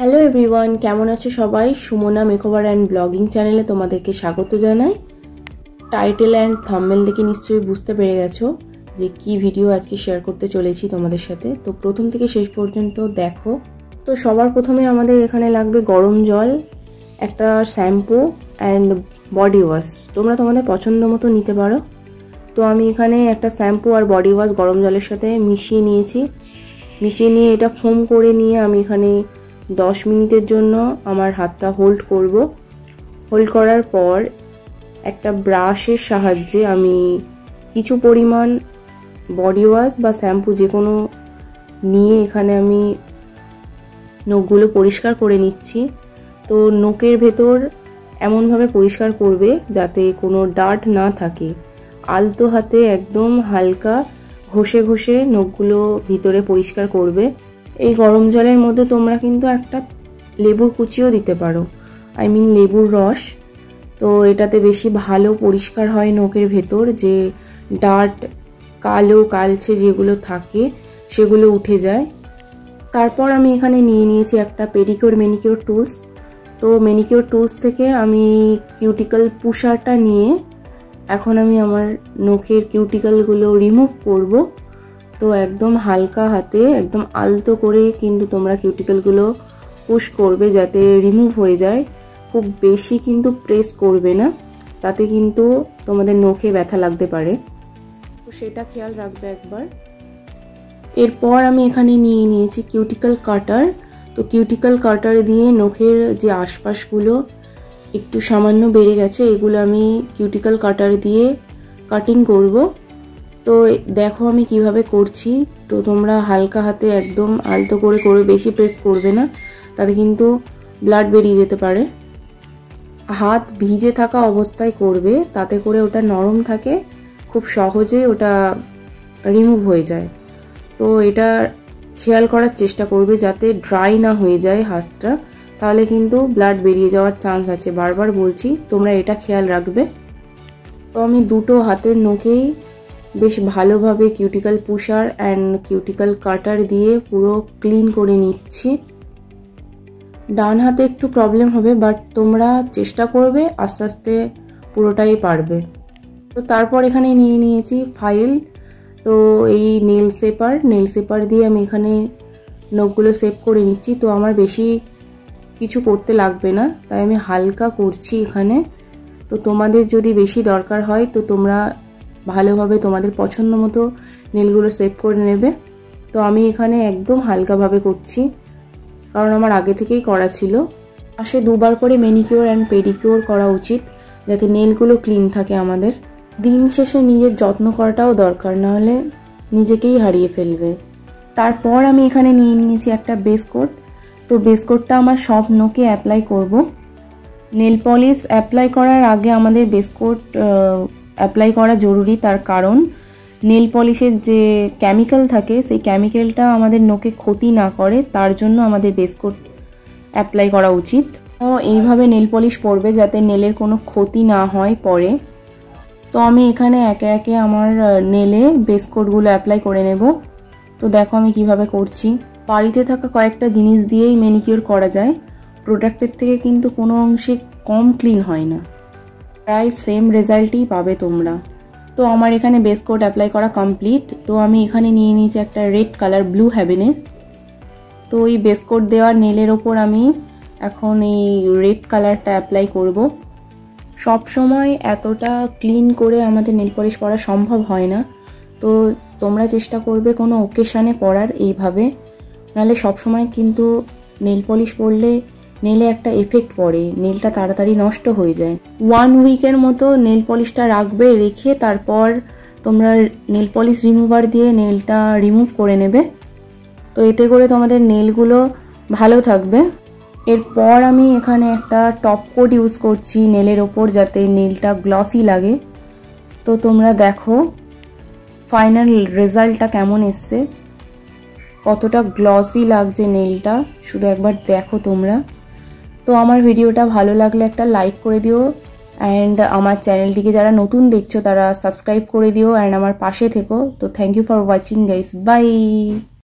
Hello everyone, কেমন আছো সবাই? সুমনা মেকওভার অ্যান্ড ব্লগিং চ্যানেলে তোমাদেরকে স্বাগত জানাই। টাইটেল অ্যান্ড থাম্বনেল দেখে নিশ্চয়ই বুঝতে পেরে গেছো যে কি ভিডিও আজকে শেয়ার করতে চলেছি তোমাদের সাথে। তো প্রথম থেকে শেষ পর্যন্ত দেখো। তো সবার প্রথমে আমাদের এখানে লাগবে গরম জল, একটা শ্যাম্পু অ্যান্ড বডি ওয়াশ। তোমরা তোমাদের পছন্দ মতো নিতে পারো। তো আমি এখানে একটা শ্যাম্পু আর বডি ওয়াশ গরম জলের সাথে মিশিয়ে নিয়েছি। মিশিয়ে নিয়ে এটা ফোম করে নিয়ে আমি এখানে 10 মিনিটের জন্য আমার হাতটা হোল্ড করব। হোল্ড করার পর একটা ব্রাশের সাহায্যে আমি কিছু পরিমাণ বডি ওয়াশ বা শ্যাম্পু যে কোনো নিয়ে এখানে আমি নখগুলো পরিষ্কার করে নিচ্ছি। তো নখের ভেতর এমনভাবে পরিষ্কার করবে যাতে কোনো ডার্ট না থাকে। আলতো হাতে একদম হালকা ঘষে ঘষে নখগুলো ভিতরে পরিষ্কার করবে। এই গরম জলের মধ্যে তোমরা কিন্তু একটা লেবুর কুচিও দিতে পারো, লেবুর রস। তো এটাতে বেশি ভালো পরিষ্কার হয় নখের ভেতর, যে ডার্ট কালো কালচে যেগুলো থাকে সেগুলো উঠে যায়। তারপর আমি এখানে নিয়ে নিয়েছি একটা পেডিকিউর ম্যানিকিউর টুলস। তো ম্যানিকিউর টুলস থেকে আমি কিউটিকল পুশারটা নিয়ে এখন আমি আমার নখের কিউটিকলগুলো রিমুভ করব। তো একদম হালকা হাতে একদম আলতো করে কিন্তু তোমরা কিউটিকলগুলো পুশ করবে যাতে রিমুভ হয়ে যায়। খুব বেশি কিন্তু প্রেস করবে না, তাতে কিন্তু তোমাদের নখে ব্যথা লাগতে পারে। তো সেটা খেয়াল রাখবে একবার। এরপর আমি এখানে নিয়ে নিয়েছি কিউটিকল কাটার। তো কিউটিকল কাটার দিয়ে নখের যে আশপাশগুলো একটু সামান্য বেড়ে গেছে এগুলো আমি কিউটিকল কাটার দিয়ে কাটিং করব। তো দেখো আমি কিভাবে করছি। তো তোমরা হালকা হাতে একদম আলতো করে করবে, বেশি প্রেস করবে না, তাতে কিন্তু ব্লাড বেরিয়ে যেতে পারে। হাত ভিজে থাকা অবস্থায় করবে, তাতে করে ওটা নরম থাকে, খুব সহজে ওটা রিমুভ হয়ে যায়। তো এটা খেয়াল করার চেষ্টা করবে যাতে ড্রাই না হয়ে যায় হাতটা, তাহলে কিন্তু ব্লাড বেরিয়ে যাওয়ার চান্স আছে। বারবার বলছি, তোমরা এটা খেয়াল রাখবে। তো আমি দুটো হাতের নখেই বেশ ভালোভাবে কিউটিকল পুশার অ্যান্ড কিউটিকল কাটার দিয়ে পুরো ক্লিন করে নিচ্ছি। ডান হাতে একটু প্রবলেম হবে, বাট তোমরা চেষ্টা করবে, আস্তে আস্তে পুরোটাই পারবে। তো তারপর এখানে নিয়ে নিয়েছি ফাইল। তো এই নেল শেপার দিয়ে আমি এখানে নখগুলো শেপ করে নিচ্ছি। তো আমার বেশি কিছু করতে লাগবে না, তাই আমি হালকা করছি এখানে। তো তোমাদের যদি বেশি দরকার হয় তো তোমরা ভালোভাবে তোমাদের পছন্দ মতো নেলগুলো শেপ করে নেবে। তো আমি এখানে একদম হালকাভাবে করছি, কারণ আমার আগে থেকেই করা ছিল। মাসে 2 বার করে ম্যানিকিউর অ্যান্ড পেডিকিউর করা উচিত, যাতে নেলগুলো ক্লিন থাকে আমাদের। দিন শেষে নিজের যত্ন করাটাও দরকার, নাহলে নিজেকেই হারিয়ে ফেলবে। তারপর আমি এখানে নিয়ে নিয়েছি একটা বেস কোট। তো বেস কোটটা আমার সব নখে অ্যাপ্লাই করব। নেল পলিশ অ্যাপ্লাই করার আগে আমাদের বেস কোট অ্যাপ্লাই করা জরুরি, তার কারণ নেল পলিশের যে কেমিক্যাল থাকে সেই কেমিক্যালটা আমাদের নখে ক্ষতি না করে, তার জন্য আমাদের বেস কোট অ্যাপ্লাই করা উচিত। তো এইভাবে নেল পলিশ পরবে যাতে নেলের কোনো ক্ষতি না হয় পরে। তো আমি এখানে একে একে আমার নেলে বেস কোটগুলো অ্যাপ্লাই করে নেব। তো দেখো আমি কিভাবে করছি। বাড়িতে থাকা কয়েকটা জিনিস দিয়েই ম্যানিকিউর করা যায়, প্রোডাক্টের থেকে কিন্তু কোনো অংশে কম ক্লিন হয় না, প্রায় সেম রেজাল্টই পাবে তোমরা। তো আমার এখানে বেস কোট অ্যাপ্লাই করা কমপ্লিট। তো আমি এখানে নিয়ে নিয়েছি একটা রেড কালার ব্লু হেভেনে। তো এই বেস কোট দেওয়ার নেলের ওপর আমি এখন এই রেড কালারটা অ্যাপ্লাই করব। সব সময় এতটা ক্লিন করে আমাদের নেল পলিশ পরা সম্ভব হয় না, তো তোমরা চেষ্টা করবে কোনো ওকেশানে পরার এইভাবে, নাহলে সবসময় কিন্তু নেল পলিশ পরলে নেলে একটা এফেক্ট পড়ে, নেলটা তাড়াতাড়ি নষ্ট হয়ে যায়। 1 উইকের মতো নেল পলিশটা রাখবে, রেখে তারপর তোমরা নেল পলিশ রিমুভার দিয়ে নেলটা রিমুভ করে নেবে। তো এতে করে তোমাদের নেলগুলো ভালো থাকবে। এরপর আমি এখানে একটা টপ কোট ইউজ করছি নেলের ওপর, যাতে নেলটা গ্লসি লাগে। তো তোমরা দেখো ফাইনাল রেজাল্টটা কেমন এসছে, কতটা গ্লসি লাগছে নেলটা, শুধু একবার দেখো তোমরা। তো আমার ভিডিওটা ভালো লাগলে একটা লাইক করে দিও, অ্যান্ড আমার চ্যানেলটিকে যারা নতুন দেখছো তারা সাবস্ক্রাইব করে দিও, অ্যান্ড আমার পাশে থেকো। তো thank you for watching guys, by.